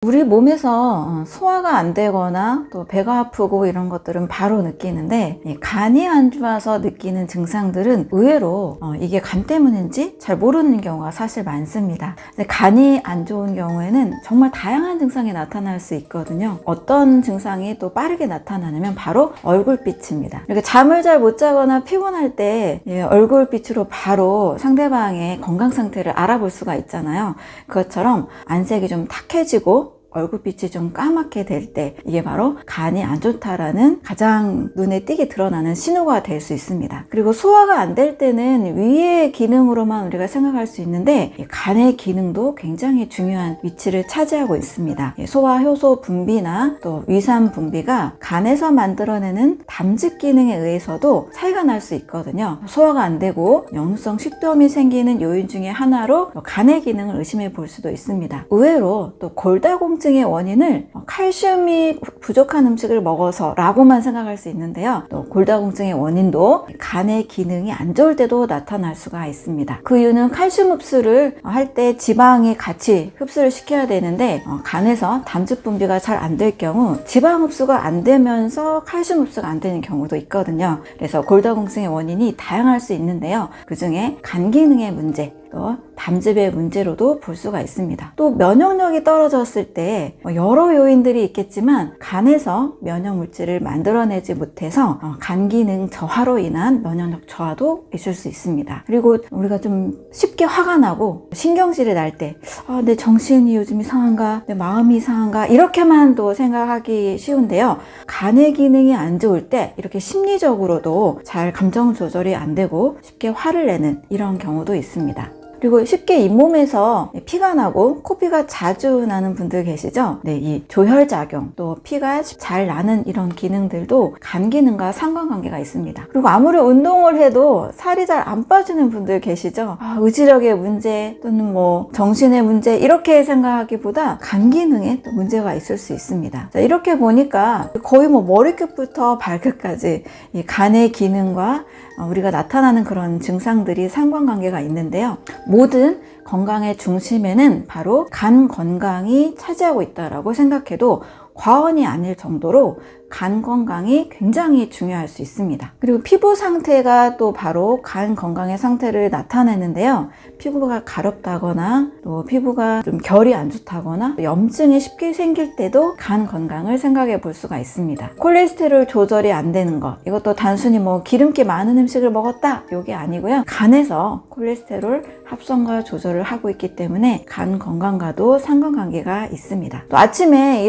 우리 몸에서 소화가 안 되거나 또 배가 아프고 이런 것들은 바로 느끼는데, 간이 안 좋아서 느끼는 증상들은 의외로 이게 간 때문인지 잘 모르는 경우가 사실 많습니다. 간이 안 좋은 경우에는 정말 다양한 증상이 나타날 수 있거든요. 어떤 증상이 또 빠르게 나타나냐면 바로 얼굴빛입니다. 이렇게 잠을 잘 못 자거나 피곤할 때 얼굴빛으로 바로 상대방의 건강 상태를 알아볼 수가 있잖아요. 그것처럼 안색이 좀 탁해지고 얼굴빛이 좀 까맣게 될 때, 이게 바로 간이 안 좋다라는 가장 눈에 띄게 드러나는 신호가 될 수 있습니다. 그리고 소화가 안 될 때는 위의 기능으로만 우리가 생각할 수 있는데, 간의 기능도 굉장히 중요한 위치를 차지하고 있습니다. 소화 효소 분비나 또 위산 분비가 간에서 만들어내는 담즙 기능에 의해서도 차이가 날 수 있거든요. 소화가 안 되고 역류성 식도염이 생기는 요인 중에 하나로 간의 기능을 의심해 볼 수도 있습니다. 의외로 또 골다공증 의 원인을 칼슘이 부족한 음식을 먹어서 라고만 생각할 수 있는데요. 또 골다공증의 원인도 간의 기능이 안 좋을 때도 나타날 수가 있습니다. 그 이유는 칼슘 흡수를 할 때 지방이 같이 흡수를 시켜야 되는데, 간에서 담즙 분비가 잘 안 될 경우 지방 흡수가 안 되면서 칼슘 흡수가 안 되는 경우도 있거든요. 그래서 골다공증의 원인이 다양할 수 있는데요. 그 중에 간 기능의 문제, 또 담즙의 문제로도 볼 수가 있습니다. 또 면역력이 떨어졌을 때 여러 요인들이 있겠지만 간에서 면역 물질을 만들어내지 못해서 간 기능 저하로 인한 면역력 저하도 있을 수 있습니다. 그리고 우리가 좀 쉽게 화가 나고 신경질이 날 때 내 정신이 요즘 이상한가, 내 마음이 이상한가, 이렇게만 또 생각하기 쉬운데요. 간의 기능이 안 좋을 때 이렇게 심리적으로도 잘 감정 조절이 안 되고 쉽게 화를 내는 이런 경우도 있습니다. 그리고 쉽게 잇몸에서 피가 나고 코피가 자주 나는 분들 계시죠? 네, 이 조혈작용, 또 피가 잘 나는 이런 기능들도 간 기능과 상관관계가 있습니다. 그리고 아무리 운동을 해도 살이 잘 안 빠지는 분들 계시죠? 의지력의 문제 또는 뭐 정신의 문제, 이렇게 생각하기보다 간 기능에 또 문제가 있을 수 있습니다. 자, 이렇게 보니까 거의 뭐 머리끝부터 발끝까지 이 간의 기능과 우리가 나타나는 그런 증상들이 상관관계가 있는데요. 모든 건강의 중심에는 바로 간 건강이 차지하고 있다고 생각해도 과언이 아닐 정도로 간 건강이 굉장히 중요할 수 있습니다. 그리고 피부 상태가 또 바로 간 건강의 상태를 나타내는데요. 피부가 가렵다거나 또 피부가 좀 결이 안 좋다거나 염증이 쉽게 생길 때도 간 건강을 생각해 볼 수가 있습니다. 콜레스테롤 조절이 안 되는 것, 이것도 단순히 뭐 기름기 많은 음식을 먹었다, 이게 아니고요. 간에서 콜레스테롤 합성과 조절을 하고 있기 때문에 간 건강과도 상관관계가 있습니다. 또 아침에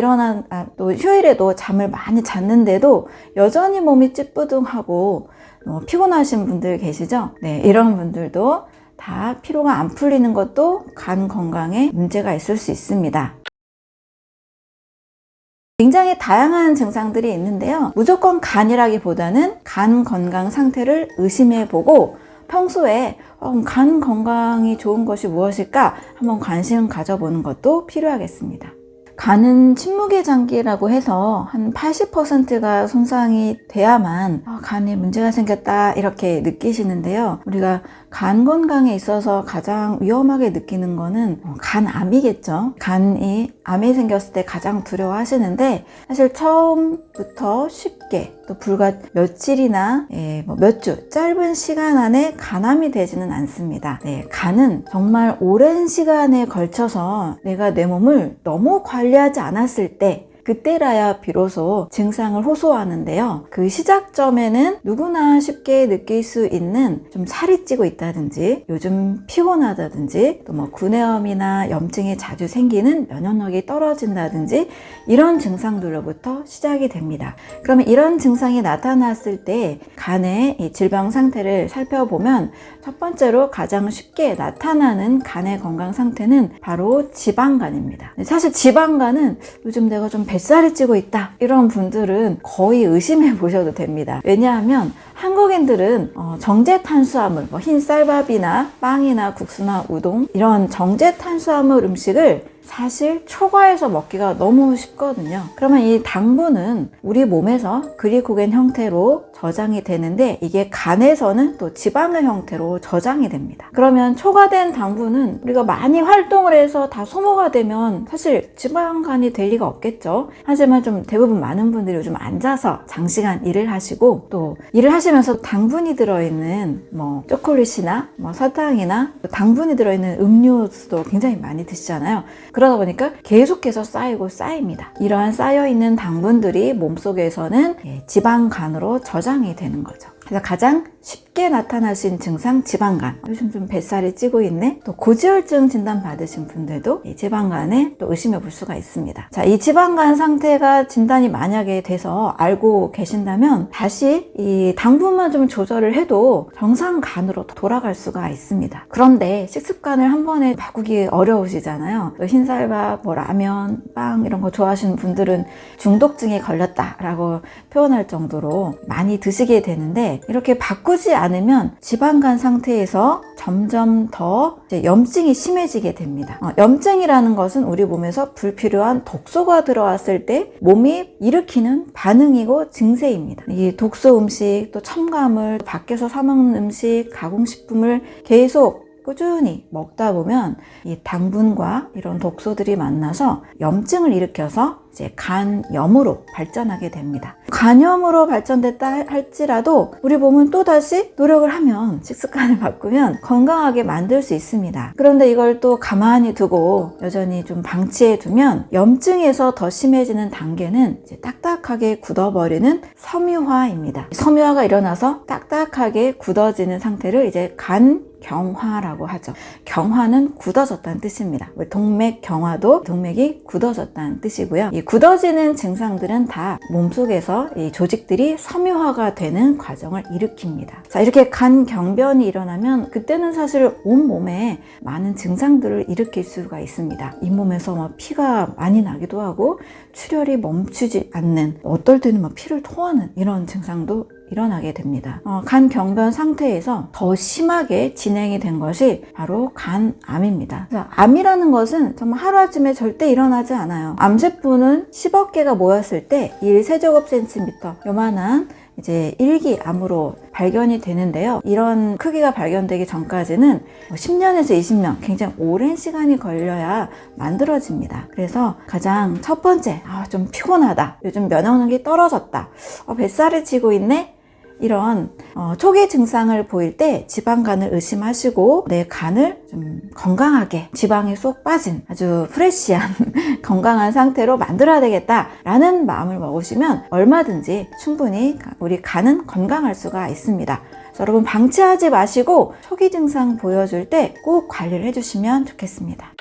또 휴일에도 잠을 많이 잤는데도 여전히 몸이 찌뿌둥하고 피곤하신 분들 계시죠? 네, 이런 분들도 다 피로가 안 풀리는 것도 간 건강에 문제가 있을 수 있습니다. 굉장히 다양한 증상들이 있는데요. 무조건 간이라기보다는 간 건강 상태를 의심해보고 평소에 간 건강이 좋은 것이 무엇일까 한번 관심 가져보는 것도 필요하겠습니다. 간은 침묵의 장기라고 해서 한 80%가 손상이 돼야만 간에 문제가 생겼다, 이렇게 느끼시는데요. 우리가 간 건강에 있어서 가장 위험하게 느끼는 거는 간암이겠죠. 간이 암이 생겼을 때 가장 두려워하시는데, 사실 처음부터 쉽게 또 불과 며칠이나 몇 주 짧은 시간 안에 간암이 되지는 않습니다. 네, 간은 정말 오랜 시간에 걸쳐서 내가 내 몸을 너무 관리하지 않았을 때, 그때라야 비로소 증상을 호소하는데요. 그 시작점에는 누구나 쉽게 느낄 수 있는 좀 살이 찌고 있다든지, 요즘 피곤하다든지, 또 뭐 구내염이나 염증이 자주 생기는 면역력이 떨어진다든지, 이런 증상들로부터 시작이 됩니다. 그러면 이런 증상이 나타났을 때 간의 이 질병 상태를 살펴보면 첫 번째로 가장 쉽게 나타나는 간의 건강 상태는 바로 지방간입니다. 사실 지방간은 요즘 내가 좀 뱃살이 찌고 있다, 이런 분들은 거의 의심해 보셔도 됩니다. 왜냐하면 한국인들은 정제 탄수화물, 흰 쌀밥이나 빵이나 국수나 우동, 이런 정제 탄수화물 음식을 사실 초과해서 먹기가 너무 쉽거든요. 그러면 이 당분은 우리 몸에서 글리코겐 형태로 저장이 되는데 이게 간에서는 또 지방의 형태로 저장이 됩니다. 그러면 초과된 당분은 우리가 많이 활동을 해서 다 소모가 되면 사실 지방간이 될 리가 없겠죠. 하지만 좀 대부분 많은 분들이 요즘 앉아서 장시간 일을 하시고 또 일을 하시면서 당분이 들어있는 뭐 초콜릿이나 뭐 사탕이나 당분이 들어있는 음료수도 굉장히 많이 드시잖아요. 그러다 보니까 계속해서 쌓이고 쌓입니다. 이러한 쌓여있는 당분들이 몸속에서는 지방간으로 저장이 되는 거죠. 그래서 가장 쉽게 나타날 수 있는 증상 지방간. 요즘 좀 뱃살이 찌고 있네. 또 고지혈증 진단 받으신 분들도 이 지방간에 또 의심해 볼 수가 있습니다. 자, 이 지방간 상태가 진단이 만약에 돼서 알고 계신다면 다시 이 당분만 좀 조절을 해도 정상간으로 돌아갈 수가 있습니다. 그런데 식습관을 한 번에 바꾸기 어려우시잖아요. 흰쌀밥, 뭐 라면, 빵 이런 거 좋아하시는 분들은 중독증에 걸렸다라고 표현할 정도로 많이 드시게 되는데 이렇게 바꾸지 않으면 지방간 상태에서 점점 더 염증이 심해지게 됩니다. 염증이라는 것은 우리 몸에서 불필요한 독소가 들어왔을 때 몸이 일으키는 반응이고 증세입니다. 이 독소 음식, 또 첨가물, 밖에서 사 먹는 음식, 가공식품을 계속 꾸준히 먹다 보면 이 당분과 이런 독소들이 만나서 염증을 일으켜서 이제 간염으로 발전하게 됩니다. 간염으로 발전됐다 할지라도 우리 몸은 또다시 노력을 하면 식습관을 바꾸면 건강하게 만들 수 있습니다. 그런데 이걸 또 가만히 두고 여전히 좀 방치해 두면 염증에서 더 심해지는 단계는 이제 딱딱하게 굳어버리는 섬유화입니다. 섬유화가 일어나서 딱딱하게 굳어지는 상태를 이제 간경화라고 하죠. 경화는 굳어졌다는 뜻입니다. 동맥 경화도 동맥이 굳어졌다는 뜻이고요. 이 굳어지는 증상들은 다 몸속에서 이 조직들이 섬유화가 되는 과정을 일으킵니다. 자, 이렇게 간경변이 일어나면 그때는 사실 온몸에 많은 증상들을 일으킬 수가 있습니다. 잇몸에서 막 피가 많이 나기도 하고 출혈이 멈추지 않는, 어떨 때는 막 피를 토하는 이런 증상도 일어나게 됩니다. 간경변 상태에서 더 심하게 진행이 된 것이 바로 간암입니다. 그래서 암이라는 것은 정말 하루아침에 절대 일어나지 않아요. 암세포는 10억 개가 모였을 때 1세제곱센티미터 요만한 이제 일기암으로 발견이 되는데요. 이런 크기가 발견되기 전까지는 10년에서 20년 굉장히 오랜 시간이 걸려야 만들어집니다. 그래서 가장 첫 번째, 좀 피곤하다, 요즘 면역력이 떨어졌다, 뱃살이 찌고 있네, 이런 초기 증상을 보일 때 지방간을 의심하시고 내 간을 좀 건강하게 지방이 쏙 빠진 아주 프레시한 건강한 상태로 만들어야 되겠다라는 마음을 먹으시면 얼마든지 충분히 우리 간은 건강할 수가 있습니다. 여러분 방치하지 마시고 초기 증상 보여줄 때 꼭 관리를 해주시면 좋겠습니다.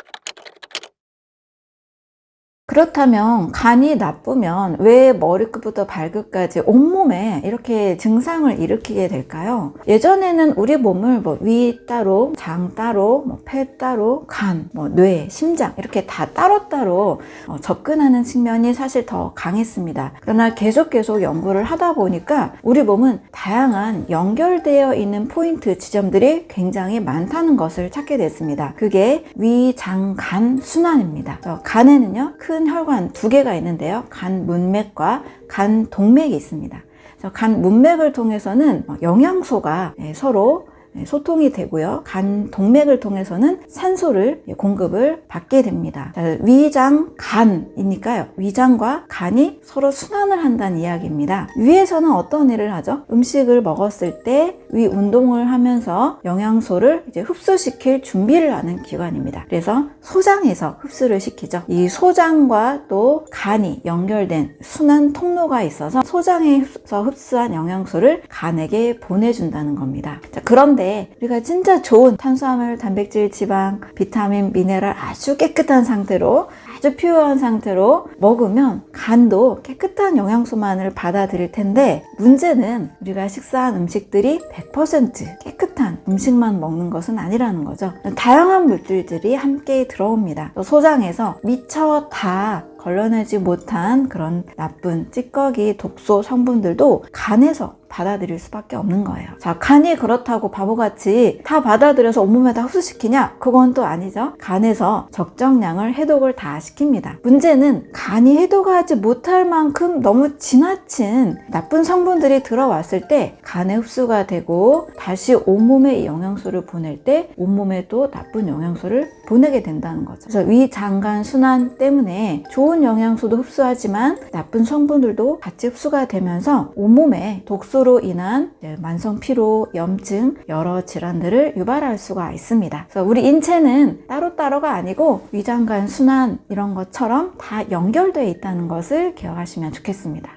그렇다면 간이 나쁘면 왜 머리끝부터 발끝까지 온몸에 이렇게 증상을 일으키게 될까요? 예전에는 우리 몸을 위 따로, 장 따로, 폐 따로, 간, 뇌, 심장 이렇게 다 따로따로 접근하는 측면이 사실 더 강했습니다. 그러나 계속 연구를 하다 보니까 우리 몸은 다양한 연결되어 있는 포인트 지점들이 굉장히 많다는 것을 찾게 됐습니다. 그게 위, 장, 간 순환입니다. 간에는요, 큰 혈관 2개가 있는데요. 간 문맥과 간 동맥이 있습니다. 그래서 간 문맥을 통해서는 영양소가 서로 소통이 되고요. 간 동맥을 통해서는 산소를 공급을 받게 됩니다. 자, 위장, 간이니까요. 위장과 간이 서로 순환을 한다는 이야기입니다. 위에서는 어떤 일을 하죠? 음식을 먹었을 때 위 운동을 하면서 영양소를 이제 흡수시킬 준비를 하는 기관입니다. 그래서 소장에서 흡수를 시키죠. 이 소장과 또 간이 연결된 순환 통로가 있어서 소장에서 흡수한 영양소를 간에게 보내준다는 겁니다. 자, 그런데 우리가 진짜 좋은 탄수화물, 단백질, 지방, 비타민, 미네랄 아주 깨끗한 상태로, 아주 퓨어한 상태로 먹으면 간도 깨끗한 영양소만을 받아들일 텐데, 문제는 우리가 식사한 음식들이 100% 깨끗한 음식만 먹는 것은 아니라는 거죠. 다양한 물질들이 함께 들어옵니다. 또 소장에서 미처 다 걸러내지 못한 그런 나쁜 찌꺼기, 독소 성분들도 간에서 받아들일 수밖에 없는 거예요. 자, 간이 그렇다고 바보같이 다 받아들여서 온몸에 다 흡수시키냐? 그건 또 아니죠. 간에서 적정량을 해독을 다 시킵니다. 문제는 간이 해독하지 못할 만큼 너무 지나친 나쁜 성분들이 들어왔을 때 간에 흡수가 되고 다시 온몸에 이 영양소를 보낼 때 온몸에 또 나쁜 영양소를 보내게 된다는 거죠. 그래서 위장간 순환 때문에 좋은 영양소도 흡수하지만 나쁜 성분들도 같이 흡수가 되면서 온몸에 독소로 인한 만성 피로, 염증, 여러 질환들을 유발할 수가 있습니다. 그래서 우리 인체는 따로따로가 아니고 위장간 순환 이런 것처럼 다 연결되어 있다는 것을 기억하시면 좋겠습니다.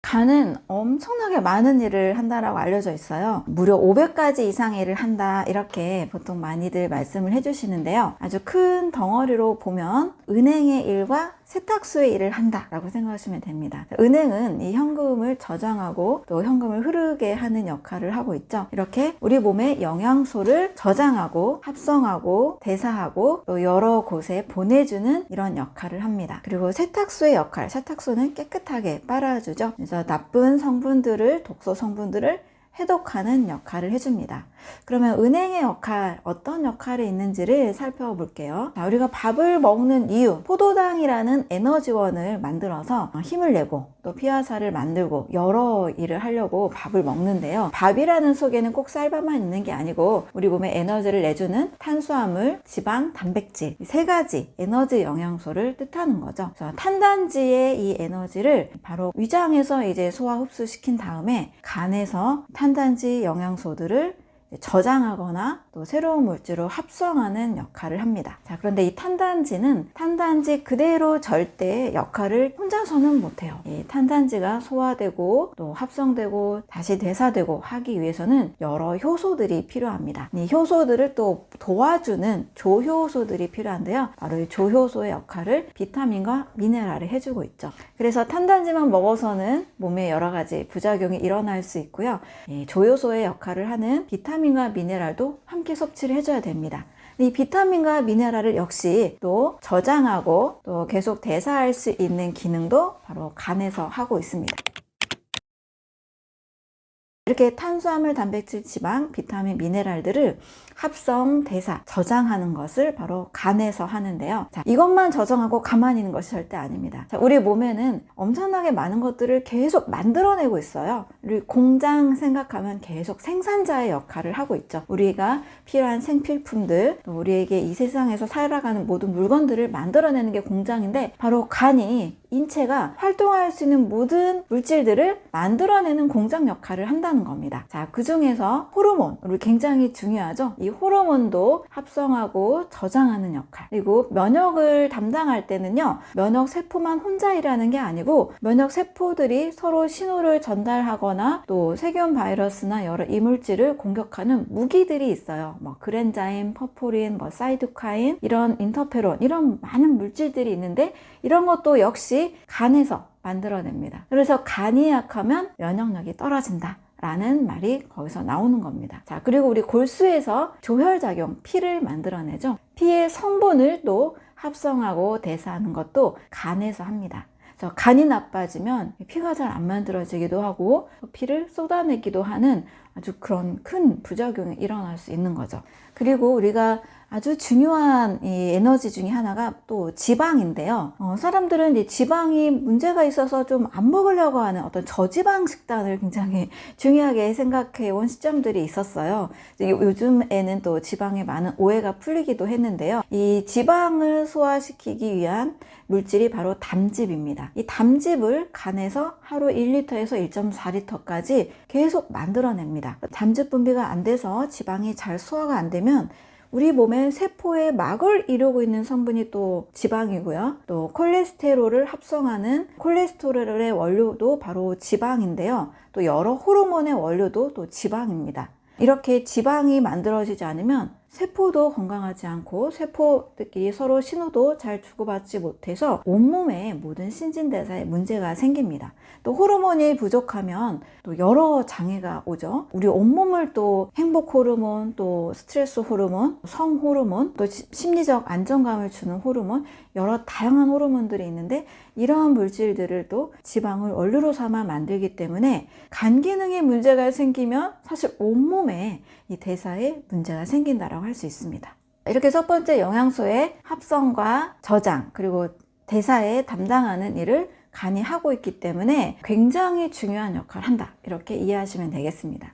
간은 엄청나게 많은 일을 한다라고 알려져 있어요. 무려 500가지 이상의 일을 한다 이렇게 보통 많이들 말씀을 해주시는데요. 아주 큰 덩어리로 보면 은행의 일과 세탁소의 일을 한다라고 생각하시면 됩니다. 은행은 이 현금을 저장하고 또 현금을 흐르게 하는 역할을 하고 있죠. 이렇게 우리 몸에 영양소를 저장하고 합성하고 대사하고 또 여러 곳에 보내주는 이런 역할을 합니다. 그리고 세탁소의 역할, 세탁소는 깨끗하게 빨아주죠. 그래서 나쁜 성분들을, 독소 성분들을 해독하는 역할을 해줍니다. 그러면 은행의 역할, 어떤 역할이 있는지를 살펴볼게요. 자, 우리가 밥을 먹는 이유, 포도당이라는 에너지원을 만들어서 힘을 내고 또 피화살을 만들고 여러 일을 하려고 밥을 먹는데요. 밥이라는 속에는 꼭 쌀밥만 있는 게 아니고 우리 몸에 에너지를 내주는 탄수화물, 지방, 단백질 이 세 가지 에너지 영양소를 뜻하는 거죠. 그래서 탄단지의 이 에너지를 바로 위장에서 이제 소화 흡수시킨 다음에 간에서 탄단지 영양소들을 저장하거나 또 새로운 물질로 합성하는 역할을 합니다. 자, 그런데 이 탄단지는 탄단지 그대로 절대 역할을 혼자서는 못해요. 이 탄단지가 소화되고 또 합성되고 다시 대사되고 하기 위해서는 여러 효소들이 필요합니다. 이 효소들을 또 도와주는 조효소들이 필요한데요. 바로 이 조효소의 역할을 비타민과 미네랄이 해주고 있죠. 그래서 탄단지만 먹어서는 몸에 여러 가지 부작용이 일어날 수 있고요. 이 조효소의 역할을 하는 비타민과 미네랄도 함께 섭취를 해줘야 됩니다. 이 비타민과 미네랄을 역시 또 저장하고 또 계속 대사할 수 있는 기능도 바로 간에서 하고 있습니다. 이렇게 탄수화물, 단백질, 지방, 비타민, 미네랄들을 합성, 대사, 저장하는 것을 바로 간에서 하는데요. 자, 이것만 저장하고 가만히 있는 것이 절대 아닙니다. 자, 우리 몸에는 엄청나게 많은 것들을 계속 만들어내고 있어요. 우리 공장 생각하면 계속 생산자의 역할을 하고 있죠. 우리가 필요한 생필품들, 또 우리에게 이 세상에서 살아가는 모든 물건들을 만들어내는 게 공장인데 바로 간이 인체가 활동할 수 있는 모든 물질들을 만들어내는 공장 역할을 한다는 겁니다. 자, 그 중에서 호르몬, 우리 굉장히 중요하죠. 이 호르몬도 합성하고 저장하는 역할. 그리고 면역을 담당할 때는요, 면역 세포만 혼자 일하는 게 아니고 면역 세포들이 서로 신호를 전달하거나 또 세균 바이러스나 여러 이물질을 공격하는 무기들이 있어요. 뭐 그랜자임, 퍼포린, 뭐 사이토카인, 이런 인터페론, 이런 많은 물질들이 있는데 이런 것도 역시 간에서 만들어냅니다. 그래서 간이 약하면 면역력이 떨어진다 라는 말이 거기서 나오는 겁니다. 자, 그리고 우리 골수에서 조혈작용, 피를 만들어내죠. 피의 성분을 또 합성하고 대사하는 것도 간에서 합니다. 그래서 간이 나빠지면 피가 잘 안 만들어지기도 하고 피를 쏟아내기도 하는 아주 그런 큰 부작용이 일어날 수 있는 거죠. 그리고 우리가 아주 중요한 이 에너지 중에 하나가 또 지방인데요. 사람들은 이 지방이 문제가 있어서 좀 안 먹으려고 하는 어떤 저지방 식단을 굉장히 중요하게 생각해 온 시점들이 있었어요. 요즘에는 또 지방에 많은 오해가 풀리기도 했는데요. 이 지방을 소화시키기 위한 물질이 바로 담즙입니다. 이 담즙을 간에서 하루 1리터에서 1.4리터까지 계속 만들어냅니다. 담즙 분비가 안 돼서 지방이 잘 소화가 안 되면 우리 몸의 세포의 막을 이루고 있는 성분이 또 지방이고요. 또 콜레스테롤을 합성하는 콜레스테롤의 원료도 바로 지방인데요. 또 여러 호르몬의 원료도 또 지방입니다. 이렇게 지방이 만들어지지 않으면 세포도 건강하지 않고 세포들끼리 서로 신호도 잘 주고받지 못해서 온몸에 모든 신진대사에 문제가 생깁니다. 또 호르몬이 부족하면 또 여러 장애가 오죠. 우리 온몸을 또 행복 호르몬, 또 스트레스 호르몬, 성 호르몬, 또 심리적 안정감을 주는 호르몬, 여러 다양한 호르몬들이 있는데 이러한 물질들을 또 지방을 원료로 삼아 만들기 때문에 간 기능에 문제가 생기면 사실 온몸에 이 대사에 문제가 생긴다라고 할 수 있습니다. 이렇게 첫 번째 영양소의 합성과 저장 그리고 대사에 담당하는 일을 간이 하고 있기 때문에 굉장히 중요한 역할을 한다, 이렇게 이해하시면 되겠습니다.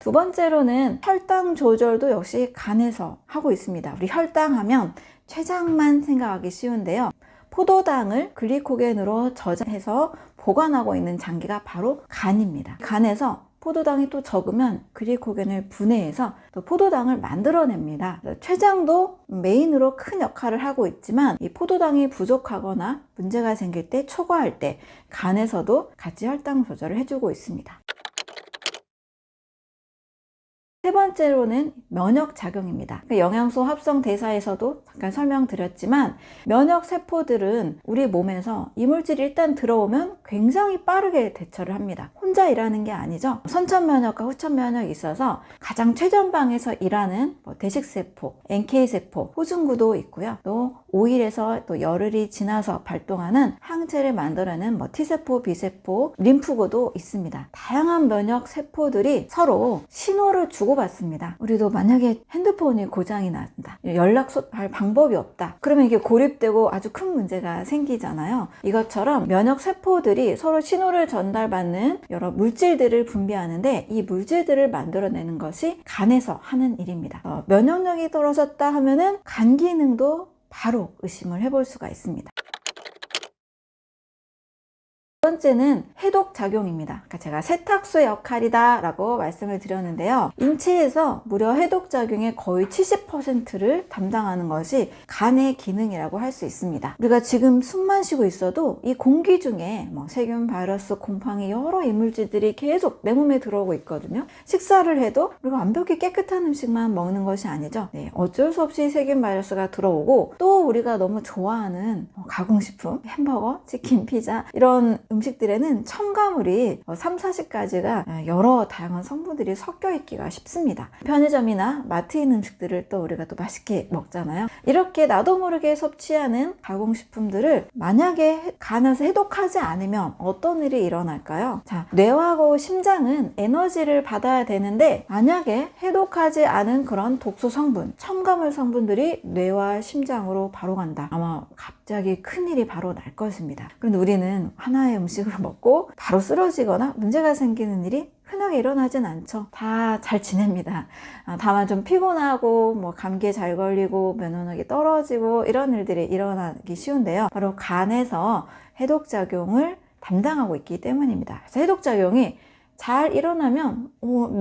두 번째로는 혈당 조절도 역시 간에서 하고 있습니다. 우리 혈당하면 췌장만 생각하기 쉬운데요. 포도당을 글리코겐으로 저장해서 보관하고 있는 장기가 바로 간입니다. 간에서 포도당이 또 적으면 글리코겐을 분해해서 또 포도당을 만들어냅니다. 췌장도 메인으로 큰 역할을 하고 있지만 이 포도당이 부족하거나 문제가 생길 때, 초과할 때 간에서도 같이 혈당 조절을 해주고 있습니다. 세 번째로는 면역작용입니다. 영양소 합성 대사에서도 잠깐 설명드렸지만 면역 세포들은 우리 몸에서 이물질이 일단 들어오면 굉장히 빠르게 대처를 합니다. 혼자 일하는 게 아니죠. 선천면역과 후천면역이 있어서 가장 최전방에서 일하는 대식세포, NK세포, 호중구도 있고요. 또 5일에서 또 열흘이 지나서 발동하는 항체를 만들어내는 T세포, B세포, 림프구도 있습니다. 다양한 면역 세포들이 서로 신호를 주고받습니다. 우리도 만약에 핸드폰이 고장이 난다, 연락할 방법이 없다, 그러면 이게 고립되고 아주 큰 문제가 생기잖아요. 이것처럼 면역 세포들이 서로 신호를 전달받는 여러 물질들을 분비하는데 이 물질들을 만들어내는 것이 간에서 하는 일입니다. 면역력이 떨어졌다 하면은 간 기능도 바로 의심을 해볼 수가 있습니다. 두 번째는 해독작용입니다. 그러니까 제가 세탁소의 역할이다 라고 말씀을 드렸는데요. 인체에서 무려 해독작용의 거의 70%를 담당하는 것이 간의 기능이라고 할 수 있습니다. 우리가 지금 숨만 쉬고 있어도 이 공기 중에 세균, 바이러스, 곰팡이 여러 이물질들이 계속 내 몸에 들어오고 있거든요. 식사를 해도 우리가 완벽히 깨끗한 음식만 먹는 것이 아니죠. 어쩔 수 없이 세균, 바이러스가 들어오고 또 우리가 너무 좋아하는 가공식품, 햄버거, 치킨, 피자 이런 음식들에는 첨가물이 3, 40가지가 여러 다양한 성분들이 섞여 있기가 쉽습니다. 편의점이나 마트인 음식들을 또 우리가 또 맛있게 먹잖아요. 이렇게 나도 모르게 섭취하는 가공식품들을 만약에 간에서 해독하지 않으면 어떤 일이 일어날까요? 자, 뇌하고 심장은 에너지를 받아야 되는데 만약에 해독하지 않은 그런 독소 성분, 첨가물 성분들이 뇌와 심장으로 바로 간다. 아마 갑자기 큰일이 바로 날 것입니다. 그런데 우리는 하나의 음식을 먹고 바로 쓰러지거나 문제가 생기는 일이 흔하게 일어나진 않죠. 다 잘 지냅니다. 다만 좀 피곤하고 감기에 잘 걸리고 면역력이 떨어지고 이런 일들이 일어나기 쉬운데요. 바로 간에서 해독작용을 담당하고 있기 때문입니다. 그래서 해독작용이 잘 일어나면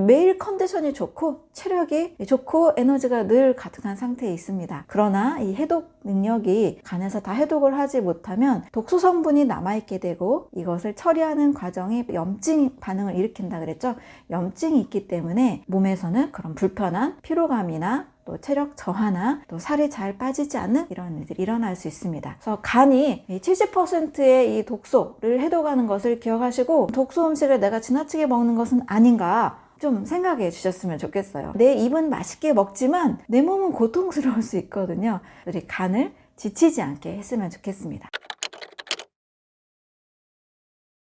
매일 컨디션이 좋고 체력이 좋고 에너지가 늘 가득한 상태에 있습니다. 그러나 이 해독 능력이 간에서 다 해독을 하지 못하면 독소 성분이 남아있게 되고 이것을 처리하는 과정이 염증 반응을 일으킨다 그랬죠. 염증이 있기 때문에 몸에서는 그런 불편한 피로감이나 또 체력 저하나 또 살이 잘 빠지지 않는 이런 일들이 일어날 수 있습니다. 그래서 간이 70%의 이 독소를 해독하는 것을 기억하시고 독소 음식을 내가 지나치게 먹는 것은 아닌가 좀 생각해 주셨으면 좋겠어요. 내 입은 맛있게 먹지만 내 몸은 고통스러울 수 있거든요. 우리 간을 지치지 않게 했으면 좋겠습니다.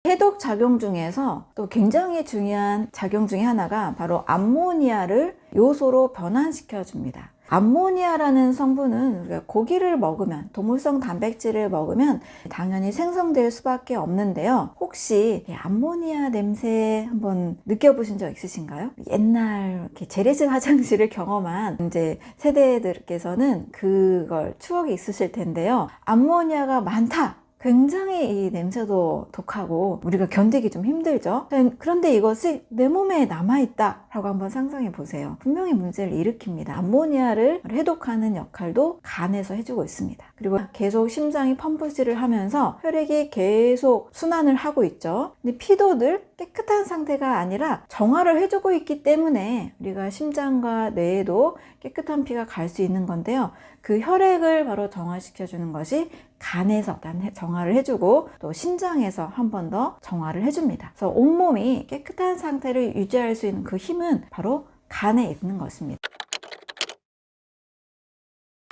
해독 작용 중에서 또 굉장히 중요한 작용 중에 하나가 바로 암모니아를 요소로 변환시켜 줍니다. 암모니아라는 성분은 우리가 고기를 먹으면, 동물성 단백질을 먹으면 당연히 생성될 수밖에 없는데요. 혹시 암모니아 냄새 한번 느껴보신 적 있으신가요? 옛날 이렇게 재래식 화장실을 경험한 이제 세대들께서는 그걸 추억이 있으실 텐데요. 암모니아가 많다, 굉장히 이 냄새도 독하고 우리가 견디기 좀 힘들죠. 그런데 이것이 내 몸에 남아있다 라고 한번 상상해 보세요. 분명히 문제를 일으킵니다. 암모니아를 해독하는 역할도 간에서 해주고 있습니다. 그리고 계속 심장이 펌프질을 하면서 혈액이 계속 순환을 하고 있죠. 근데 피도 늘 깨끗한 상태가 아니라 정화를 해주고 있기 때문에 우리가 심장과 뇌에도 깨끗한 피가 갈 수 있는 건데요. 그 혈액을 바로 정화시켜주는 것이 간에서 정화를 해주고 또 심장에서 한 번 더 정화를 해줍니다. 그래서 온몸이 깨끗한 상태를 유지할 수 있는 그 힘은 바로 간에 있는 것입니다.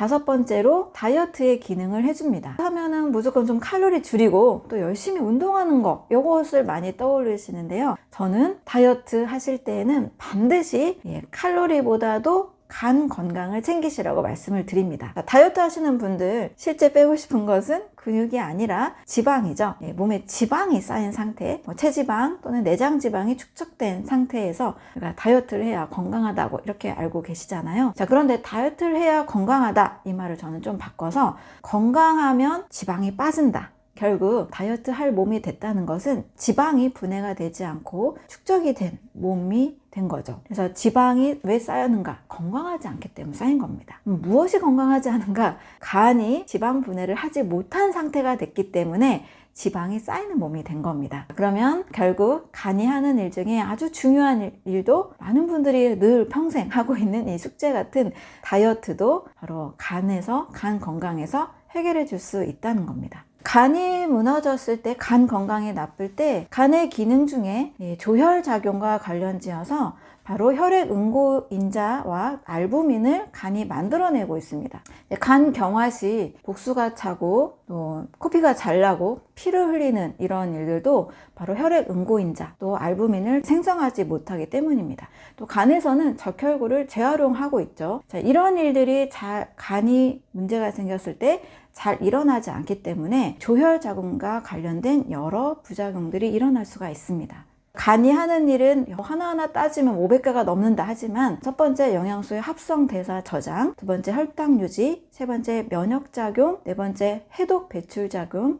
5번째로 다이어트의 기능을 해줍니다. 하면은 무조건 좀 칼로리 줄이고 또 열심히 운동하는 거, 요것을 많이 떠올리시는데요. 저는 다이어트 하실 때에는 반드시 칼로리보다도 간 건강을 챙기시라고 말씀을 드립니다. 다이어트 하시는 분들 실제 빼고 싶은 것은 근육이 아니라 지방이죠. 몸에 지방이 쌓인 상태, 체지방 또는 내장 지방이 축적된 상태에서 우리가 다이어트를 해야 건강하다고 이렇게 알고 계시잖아요. 자, 그런데 다이어트를 해야 건강하다, 이 말을 저는 좀 바꿔서 건강하면 지방이 빠진다. 결국 다이어트 할 몸이 됐다는 것은 지방이 분해가 되지 않고 축적이 된 몸이 된 거죠. 그래서 지방이 왜 쌓였는가? 건강하지 않기 때문에 쌓인 겁니다. 무엇이 건강하지 않은가? 간이 지방 분해를 하지 못한 상태가 됐기 때문에 지방이 쌓이는 몸이 된 겁니다. 그러면 결국 간이 하는 일 중에 아주 중요한 일도 많은 분들이 늘 평생 하고 있는 이 숙제 같은 다이어트도 바로 간에서, 간 건강에서 해결해 줄 수 있다는 겁니다. 간이 무너졌을 때, 간 건강이 나쁠 때 간의 기능 중에 조혈작용과 관련지어서 바로 혈액응고인자와 알부민을 간이 만들어내고 있습니다. 간 경화 시 복수가 차고 또 코피가 잘 나고 피를 흘리는 이런 일들도 바로 혈액응고인자 또 알부민을 생성하지 못하기 때문입니다. 또 간에서는 적혈구를 재활용하고 있죠. 자, 이런 일들이 간이 문제가 생겼을 때 잘 일어나지 않기 때문에 조혈자금과 관련된 여러 부작용들이 일어날 수가 있습니다. 간이 하는 일은 하나하나 따지면 500가가 넘는다 하지만 첫 번째 영양소의 합성 대사 저장, 두 번째 혈당 유지, 세 번째 면역작용, 네 번째 해독 배출작용,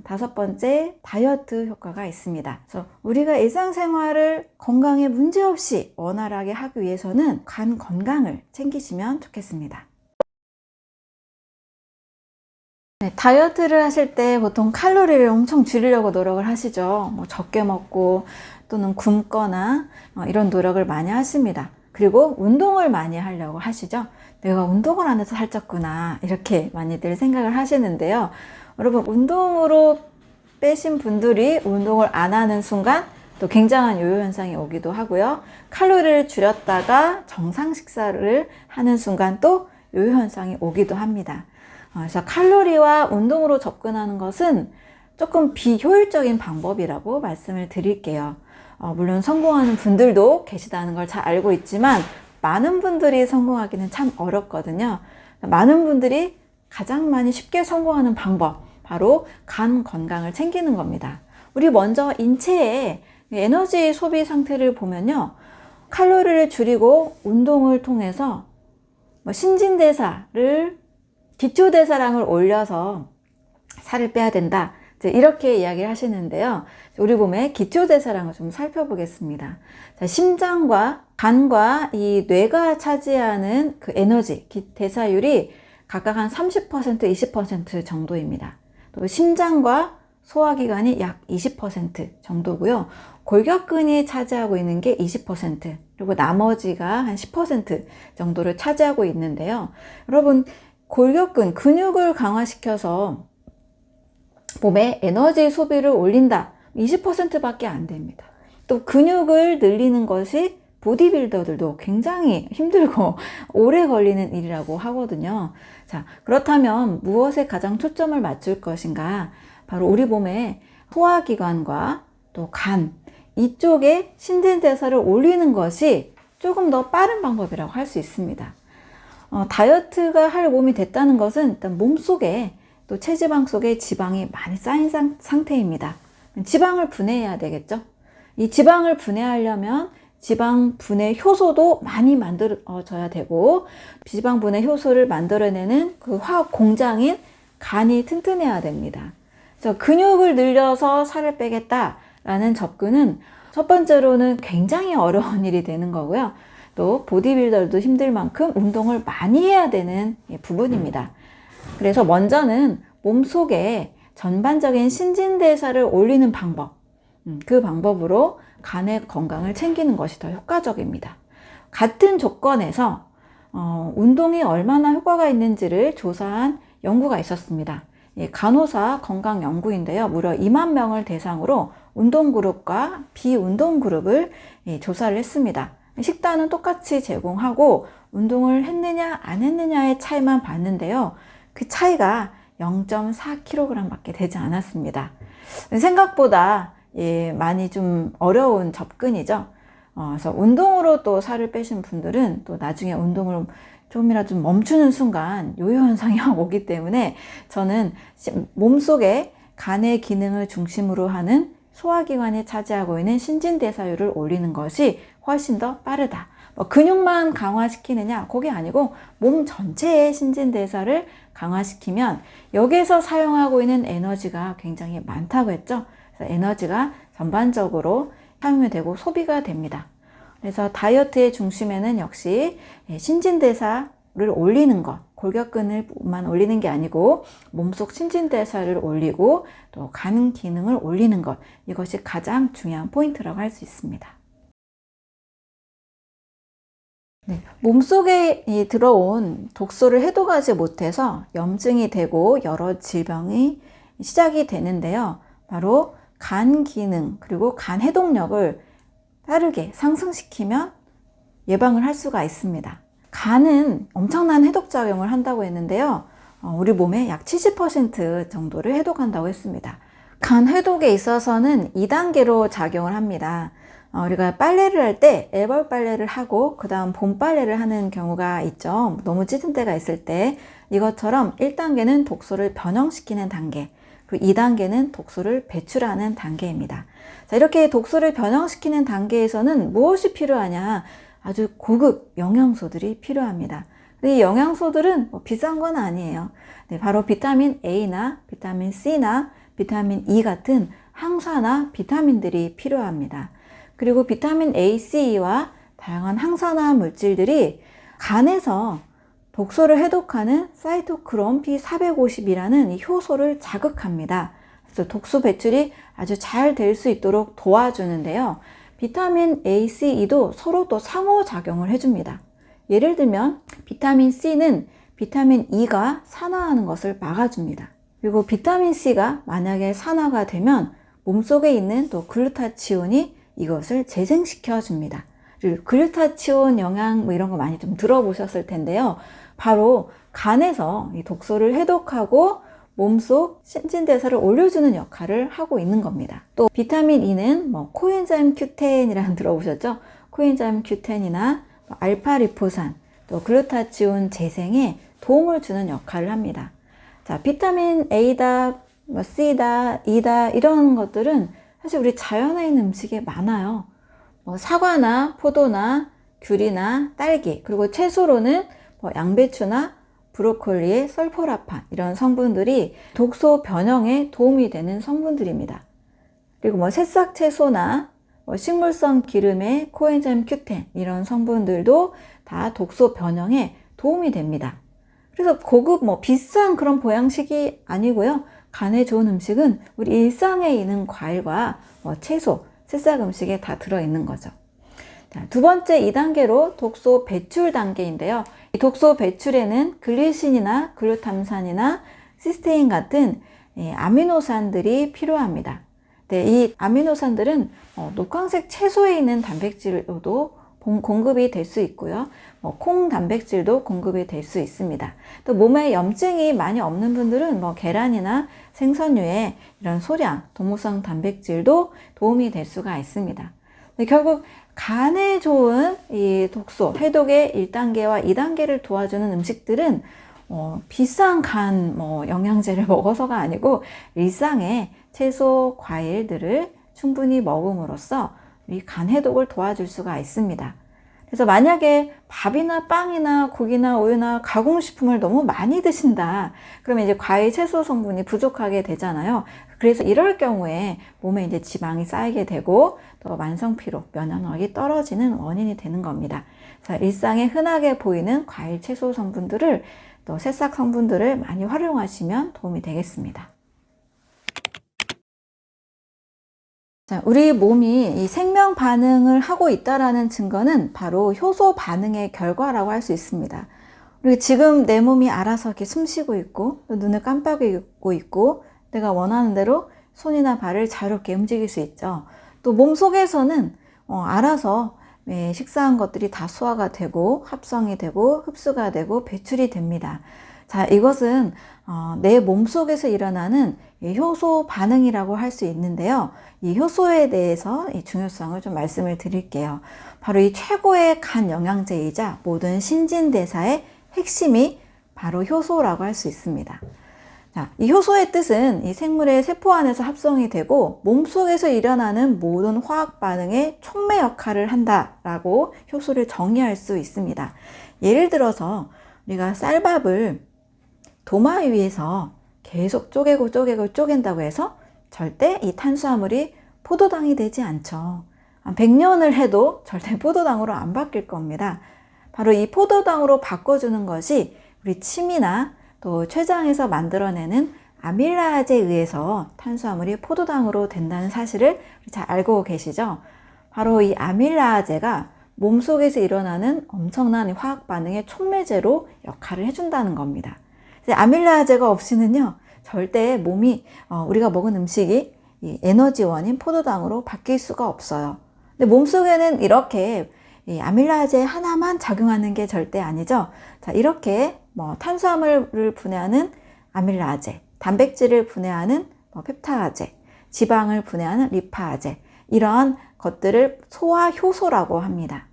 다섯 번째 다이어트 효과가 있습니다. 그래서 우리가 일상생활을 건강에 문제없이 원활하게 하기 위해서는 간 건강을 챙기시면 좋겠습니다. 네, 다이어트를 하실 때 보통 칼로리를 엄청 줄이려고 노력을 하시죠. 적게 먹고 또는 굶거나 이런 노력을 많이 하십니다. 그리고 운동을 많이 하려고 하시죠. 내가 운동을 안 해서 살쪘구나, 이렇게 많이들 생각을 하시는데요. 여러분, 운동으로 빼신 분들이 운동을 안 하는 순간 또 굉장한 요요 현상이 오기도 하고요. 칼로리를 줄였다가 정상 식사를 하는 순간 또 요요 현상이 오기도 합니다. 그래서 칼로리와 운동으로 접근하는 것은 조금 비효율적인 방법이라고 말씀을 드릴게요. 물론 성공하는 분들도 계시다는 걸 잘 알고 있지만 많은 분들이 성공하기는 참 어렵거든요. 많은 분들이 가장 많이 쉽게 성공하는 방법, 바로 간 건강을 챙기는 겁니다. 우리 먼저 인체의 에너지 소비 상태를 보면요, 칼로리를 줄이고 운동을 통해서 신진대사를, 기초대사량을 올려서 살을 빼야 된다, 이렇게 이야기를 하시는데요. 우리 몸의 기초대사량을 좀 살펴보겠습니다. 자, 심장과 간과 이 뇌가 차지하는 그 에너지, 대사율이 각각 한 30%, 20% 정도입니다. 또 심장과 소화기관이 약 20% 정도고요. 골격근이 차지하고 있는 게 20%, 그리고 나머지가 한 10% 정도를 차지하고 있는데요. 여러분, 골격근, 근육을 강화시켜서 몸에 에너지 소비를 올린다, 20%밖에 안 됩니다. 또 근육을 늘리는 것이 보디빌더들도 굉장히 힘들고 오래 걸리는 일이라고 하거든요. 자, 그렇다면 무엇에 가장 초점을 맞출 것인가? 바로 우리 몸의 소화기관과 또 간, 이쪽에 신진대사를 올리는 것이 조금 더 빠른 방법이라고 할 수 있습니다. 다이어트가 할 몸이 됐다는 것은 일단 몸속에, 또 체지방 속에 지방이 많이 쌓인 상태입니다. 지방을 분해해야 되겠죠. 이 지방을 분해하려면 지방 분해 효소도 많이 만들어져야 되고, 지방 분해 효소를 만들어내는 그 화학 공장인 간이 튼튼해야 됩니다. 그래서 근육을 늘려서 살을 빼겠다라는 접근은 첫 번째로는 굉장히 어려운 일이 되는 거고요. 또 보디빌더도 힘들 만큼 운동을 많이 해야 되는 부분입니다. 그래서 먼저는 몸속에 전반적인 신진대사를 올리는 방법, 그 방법으로 간의 건강을 챙기는 것이 더 효과적입니다. 같은 조건에서 운동이 얼마나 효과가 있는지를 조사한 연구가 있었습니다. 간호사 건강 연구인데요. 무려 2만 명을 대상으로 운동 그룹과 비운동 그룹을 조사를 했습니다. 식단은 똑같이 제공하고 운동을 했느냐 안 했느냐의 차이만 봤는데요. 그 차이가 0.4kg 밖에 되지 않았습니다. 생각보다 많이 좀 어려운 접근이죠. 그래서 운동으로 또 살을 빼신 분들은 또 나중에 운동을 조금이라도 좀 멈추는 순간 요요 현상이 오기 때문에 저는 몸속에 간의 기능을 중심으로 하는 소화기관이 차지하고 있는 신진대사율을 올리는 것이 훨씬 더 빠르다. 근육만 강화시키느냐? 그게 아니고 몸 전체의 신진대사를 강화시키면 여기에서 사용하고 있는 에너지가 굉장히 많다고 했죠. 그래서 에너지가 전반적으로 사용이 되고 소비가 됩니다. 그래서 다이어트의 중심에는 역시 신진대사를 올리는 것, 골격근을만 올리는 게 아니고 몸속 신진대사를 올리고 또 간 기능을 올리는 것, 이것이 가장 중요한 포인트라고 할 수 있습니다. 네, 몸속에 들어온 독소를 해독하지 못해서 염증이 되고 여러 질병이 시작이 되는데요. 바로 간 기능 그리고 간 해독력을 빠르게 상승시키면 예방을 할 수가 있습니다. 간은 엄청난 해독작용을 한다고 했는데요. 우리 몸의 약 70% 정도를 해독한다고 했습니다. 간 해독에 있어서는 2단계로 작용을 합니다. 우리가 빨래를 할 때 애벌 빨래를 하고 그 다음 봄 빨래를 하는 경우가 있죠. 너무 찌든 때가 있을 때 이것처럼 1단계는 독소를 변형시키는 단계, 그리고 2단계는 독소를 배출하는 단계입니다. 자, 이렇게 독소를 변형시키는 단계에서는 무엇이 필요하냐? 아주 고급 영양소들이 필요합니다. 이 영양소들은 비싼 건 아니에요. 네, 바로 비타민 A나 비타민 C나 비타민 E 같은 항산화 비타민들이 필요합니다. 그리고 비타민 A, C와 다양한 항산화 물질들이 간에서 독소를 해독하는 사이토크롬 P450이라는 이 효소를 자극합니다. 그래서 독소 배출이 아주 잘 될 수 있도록 도와주는데요. 비타민 A, C, E도 서로 또 상호작용을 해줍니다. 예를 들면 비타민 C는 비타민 E가 산화하는 것을 막아줍니다. 그리고 비타민 C가 만약에 산화가 되면 몸속에 있는 또 글루타치온이 이것을 재생시켜 줍니다. 글루타치온 영양 이런 거 많이 좀 들어보셨을 텐데요. 바로 간에서 이 독소를 해독하고 몸속 신진대사를 올려주는 역할을 하고 있는 겁니다. 또 비타민 E는 코엔자임 Q10이라는 들어보셨죠? 코엔자임 Q10이나 알파리포산, 또 글루타치온 재생에 도움을 주는 역할을 합니다. 자, 비타민 A다, C다, E다 이런 것들은 사실 우리 자연에 있는 음식에 많아요. 사과나 포도나 귤이나 딸기, 그리고 채소로는 양배추나 브로콜리의 설포라판 이런 성분들이 독소 변형에 도움이 되는 성분들입니다. 그리고 새싹 채소나 식물성 기름의 코엔자임 Q10 이런 성분들도 다 독소 변형에 도움이 됩니다. 그래서 고급 비싼 그런 보양식이 아니고요. 간에 좋은 음식은 우리 일상에 있는 과일과 채소, 새싹 음식에 다 들어있는 거죠. 자, 두 번째 2단계로 독소 배출 단계인데요. 이 독소 배출에는 글리신이나 글루탐산이나 시스테인 같은 아미노산들이 필요합니다. 네, 이 아미노산들은 녹황색 채소에 있는 단백질로도 공급이 될 수 있고요. 콩 단백질도 공급이 될 수 있습니다. 또 몸에 염증이 많이 없는 분들은 계란이나 생선류의 이런 소량 동물성 단백질도 도움이 될 수가 있습니다. 결국 간에 좋은 이 독소 해독의 1단계와 2단계를 도와주는 음식들은 비싼 간 영양제를 먹어서가 아니고 일상의 채소, 과일들을 충분히 먹음으로써 이 간 해독을 도와줄 수가 있습니다. 그래서 만약에 밥이나 빵이나 고기나 우유나 가공식품을 너무 많이 드신다. 그러면 이제 과일, 채소 성분이 부족하게 되잖아요. 그래서 이럴 경우에 몸에 이제 지방이 쌓이게 되고 또 만성피로, 면역력이 떨어지는 원인이 되는 겁니다. 그래서 일상에 흔하게 보이는 과일, 채소 성분들을 또 새싹 성분들을 많이 활용하시면 도움이 되겠습니다. 자, 우리 몸이 이 생명 반응을 하고 있다라는 증거는 바로 효소 반응의 결과라고 할 수 있습니다. 우리 지금 내 몸이 알아서 이렇게 숨 쉬고 있고, 또 눈을 깜빡이고 있고, 내가 원하는 대로 손이나 발을 자유롭게 움직일 수 있죠. 또 몸 속에서는 알아서 식사한 것들이 다 소화가 되고 합성이 되고 흡수가 되고 배출이 됩니다. 자, 이것은 내 몸속에서 일어나는 효소 반응이라고 할 수 있는데요. 이 효소에 대해서 이 중요성을 좀 말씀을 드릴게요. 바로 이 최고의 간 영양제이자 모든 신진대사의 핵심이 바로 효소라고 할 수 있습니다. 자, 이 효소의 뜻은 이 생물의 세포 안에서 합성이 되고 몸속에서 일어나는 모든 화학 반응의 촉매 역할을 한다라고 효소를 정의할 수 있습니다. 예를 들어서 우리가 쌀밥을 도마 위에서 계속 쪼개고 쪼갠다고 해서 절대 이 탄수화물이 포도당이 되지 않죠. 한 100년을 해도 절대 포도당으로 안 바뀔 겁니다. 바로 이 포도당으로 바꿔주는 것이 우리 침이나 또 췌장에서 만들어내는 아밀라아제에 의해서 탄수화물이 포도당으로 된다는 사실을 잘 알고 계시죠? 바로 이 아밀라아제가 몸속에서 일어나는 엄청난 화학 반응의 촉매제로 역할을 해준다는 겁니다. 아밀라아제가 없이는요, 절대 몸이 우리가 먹은 음식이 이 에너지원인 포도당으로 바뀔 수가 없어요. 근데 몸속에는 이렇게 이 아밀라아제 하나만 작용하는 게 절대 아니죠. 자, 이렇게 탄수화물을 분해하는 아밀라아제, 단백질을 분해하는 펩타아제, 지방을 분해하는 리파아제, 이러한 것들을 소화효소라고 합니다.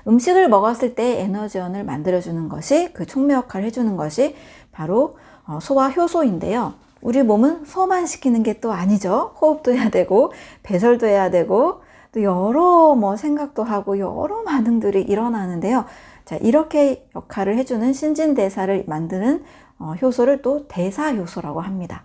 음식을 먹었을 때 에너지원을 만들어주는 것이, 그 촉매 역할을 해주는 것이 바로 소화효소인데요. 우리 몸은 소화만 시키는 게 또 아니죠. 호흡도 해야 되고 배설도 해야 되고 또 여러 생각도 하고 여러 반응들이 일어나는데요. 자, 이렇게 역할을 해주는 신진대사를 만드는 효소를 또 대사효소라고 합니다.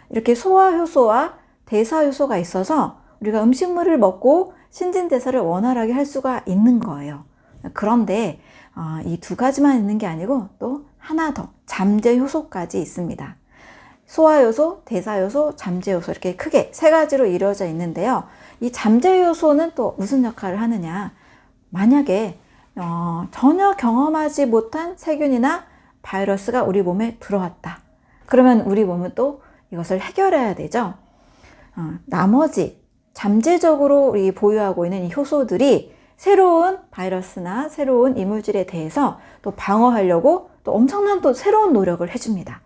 이렇게 소화효소와 대사효소가 있어서 우리가 음식물을 먹고 신진대사를 원활하게 할 수가 있는 거예요. 그런데 이 두 가지만 있는 게 아니고 또 하나 더, 잠재효소까지 있습니다. 소화효소, 대사효소, 잠재효소, 이렇게 크게 세 가지로 이루어져 있는데요. 이 잠재효소는 또 무슨 역할을 하느냐? 만약에 전혀 경험하지 못한 세균이나 바이러스가 우리 몸에 들어왔다. 그러면 우리 몸은 또 이것을 해결해야 되죠. 나머지 잠재적으로 우리 보유하고 있는 이 효소들이 새로운 바이러스나 새로운 이물질에 대해서 또 방어하려고 또 엄청난 또 새로운 노력을 해줍니다.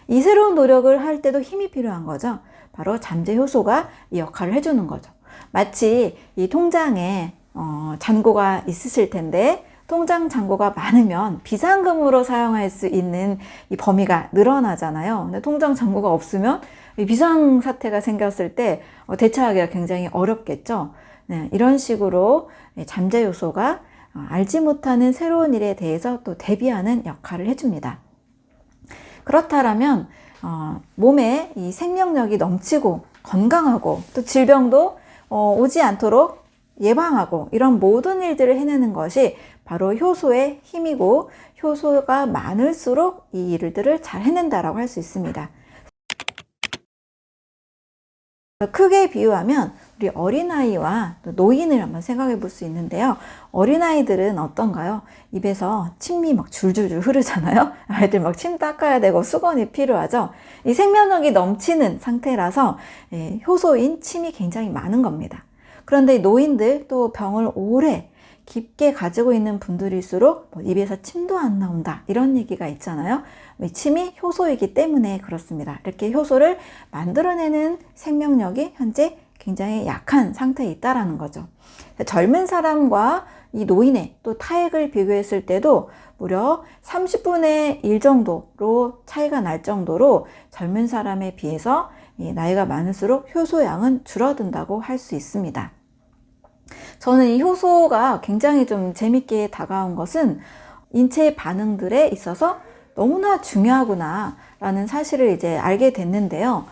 이 새로운 노력을 할 때도 힘이 필요한 거죠. 바로 잠재효소가 이 역할을 해주는 거죠. 마치 이 통장에 잔고가 있으실 텐데 통장 잔고가 많으면 비상금으로 사용할 수 있는 이 범위가 늘어나잖아요. 근데 통장 잔고가 없으면 비상사태가 생겼을 때 대처하기가 굉장히 어렵겠죠. 네, 이런 식으로 잠재효소가 알지 못하는 새로운 일에 대해서 또 대비하는 역할을 해줍니다. 그렇다면 몸에 이 생명력이 넘치고 건강하고 또 질병도 오지 않도록 예방하고 이런 모든 일들을 해내는 것이 바로 효소의 힘이고, 효소가 많을수록 이 일들을 잘 해낸다라고 할 수 있습니다. 크게 비유하면 우리 어린아이와 노인을 한번 생각해 볼 수 있는데요. 어린아이들은 어떤가요? 입에서 침이 막 줄줄줄 흐르잖아요. 아이들 막 침 닦아야 되고 수건이 필요하죠. 이 생명력이 넘치는 상태라서 효소인 침이 굉장히 많은 겁니다. 그런데 노인들, 또 병을 오래 깊게 가지고 있는 분들일수록 입에서 침도 안 나온다, 이런 얘기가 있잖아요. 침이 효소이기 때문에 그렇습니다. 이렇게 효소를 만들어내는 생명력이 현재 굉장히 약한 상태에 있다라는 거죠. 젊은 사람과 이 노인의 또 타액을 비교했을 때도 무려 30분의 1 정도로 차이가 날 정도로 젊은 사람에 비해서 나이가 많을수록 효소량은 줄어든다고 할 수 있습니다. 저는 이 효소가 굉장히 좀 재밌게 다가온 것은 인체 반응들에 있어서 너무나 중요하구나 라는 사실을 이제 알게 됐는데요.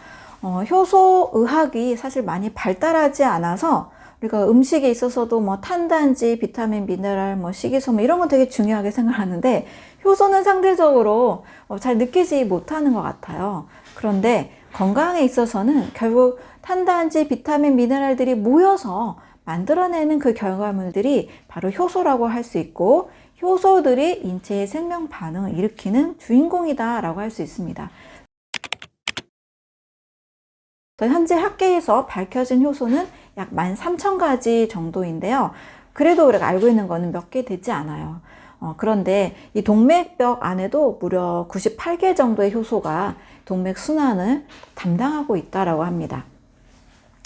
효소의학이 사실 많이 발달하지 않아서 우리가 음식에 있어서도 탄단지, 비타민, 미네랄, 식이섬유 이런 건 되게 중요하게 생각하는데 효소는 상대적으로 잘 느끼지 못하는 것 같아요. 그런데 건강에 있어서는 결국 탄단지, 비타민, 미네랄들이 모여서 만들어내는 그 결과물들이 바로 효소라고 할 수 있고, 효소들이 인체의 생명 반응을 일으키는 주인공이다 라고 할 수 있습니다. 현재 학계에서 밝혀진 효소는 약 13,000가지 정도인데요. 그래도 우리가 알고 있는 거는 몇 개 되지 않아요. 그런데 이 동맥벽 안에도 무려 98개 정도의 효소가 동맥 순환을 담당하고 있다라고 합니다.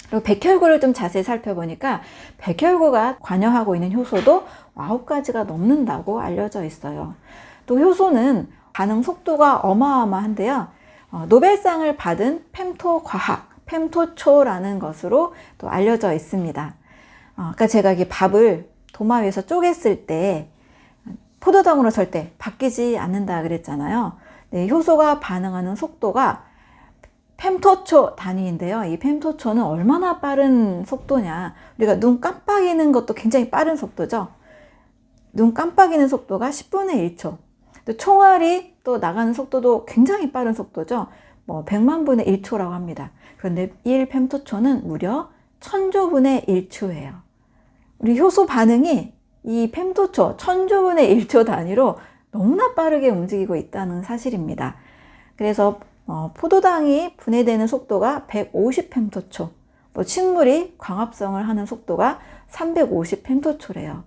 그리고 백혈구를 좀 자세히 살펴보니까 백혈구가 관여하고 있는 효소도 9가지가 넘는다고 알려져 있어요. 또 효소는 반응 속도가 어마어마한데요. 노벨상을 받은 펜토 과학, 펜토초라는 것으로 또 알려져 있습니다. 아까 제가 이 밥을 도마 위에서 쪼갰을 때 포도당으로 절대 바뀌지 않는다 그랬잖아요. 네, 효소가 반응하는 속도가 펜토초 단위인데요. 이 펜토초는 얼마나 빠른 속도냐. 우리가 눈 깜빡이는 것도 굉장히 빠른 속도죠. 눈 깜빡이는 속도가 10분의 1초. 또 총알이 또 나가는 속도도 굉장히 빠른 속도죠. 100만 분의 1초라고 합니다. 그런데 1펜토초는 무려 1000조분의 1초예요. 우리 효소 반응이 이 펜토초 1000조분의 1초 단위로 너무나 빠르게 움직이고 있다는 사실입니다. 그래서 포도당이 분해되는 속도가 150펜토초, 식물이 광합성을 하는 속도가 350펜토초래요.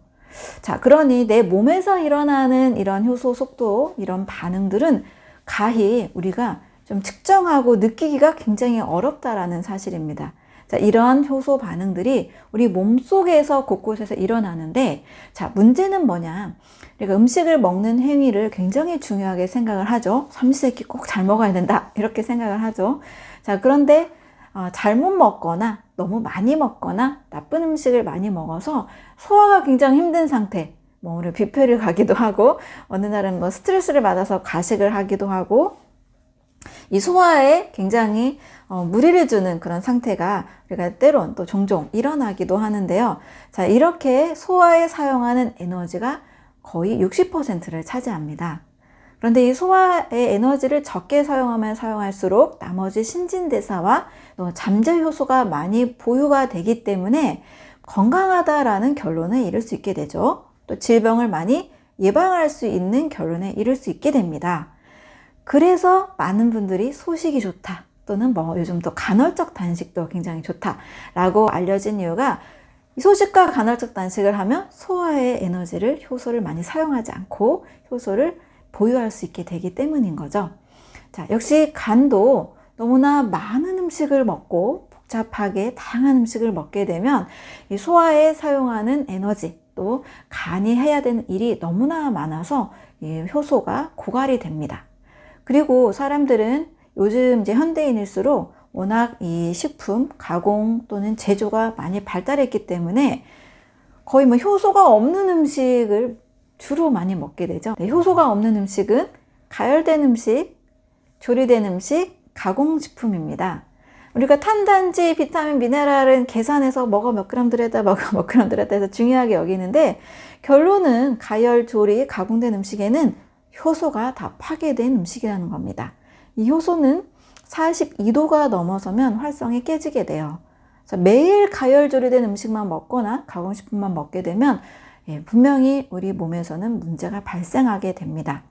자, 그러니 내 몸에서 일어나는 이런 효소 속도, 이런 반응들은 가히 우리가 좀 측정하고 느끼기가 굉장히 어렵다라는 사실입니다. 자, 이러한 효소 반응들이 우리 몸속에서 곳곳에서 일어나는데, 자, 문제는 뭐냐? 우리가 음식을 먹는 행위를 굉장히 중요하게 생각을 하죠. 삼시세끼 꼭 잘 먹어야 된다, 이렇게 생각을 하죠. 자, 그런데 잘못 먹거나 너무 많이 먹거나 나쁜 음식을 많이 먹어서 소화가 굉장히 힘든 상태, 우리 뷔페를 가기도 하고, 어느 날은 스트레스를 받아서 가식을 하기도 하고, 이 소화에 굉장히 무리를 주는 그런 상태가 우리가 때론 또 종종 일어나기도 하는데요. 자, 이렇게 소화에 사용하는 에너지가 거의 60%를 차지합니다. 그런데 이 소화의 에너지를 적게 사용하면 사용할수록 나머지 신진대사와 또 잠재 효소가 많이 보유가 되기 때문에 건강하다라는 결론에 이를 수 있게 되죠. 또 질병을 많이 예방할 수 있는 결론에 이를 수 있게 됩니다. 그래서 많은 분들이 소식이 좋다, 또는 요즘 또 간헐적 단식도 굉장히 좋다라고 알려진 이유가, 이 소식과 간헐적 단식을 하면 소화의 에너지를, 효소를 많이 사용하지 않고 효소를 보유할 수 있게 되기 때문인 거죠. 자, 역시 간도 너무나 많은 음식을 먹고 복잡하게 다양한 음식을 먹게 되면 이 소화에 사용하는 에너지, 또 간이 해야 되는 일이 너무나 많아서 이 효소가 고갈이 됩니다. 그리고 사람들은 요즘 이제 현대인일수록 워낙 이 식품, 가공 또는 제조가 많이 발달했기 때문에 거의 효소가 없는 음식을 주로 많이 먹게 되죠. 네, 효소가 없는 음식은 가열된 음식, 조리된 음식, 가공식품입니다. 우리가 탄단지, 비타민, 미네랄은 계산해서 뭐가 몇 그램 들었다, 뭐가 몇 그램 들었다 해서 중요하게 여기는데, 결론은 가열, 조리, 가공된 음식에는 효소가 다 파괴된 음식이라는 겁니다. 이 효소는 42도가 넘어서면 활성이 깨지게 돼요. 그래서 매일 가열 조리된 음식만 먹거나 가공식품만 먹게 되면 분명히 우리 몸에서는 문제가 발생하게 됩니다.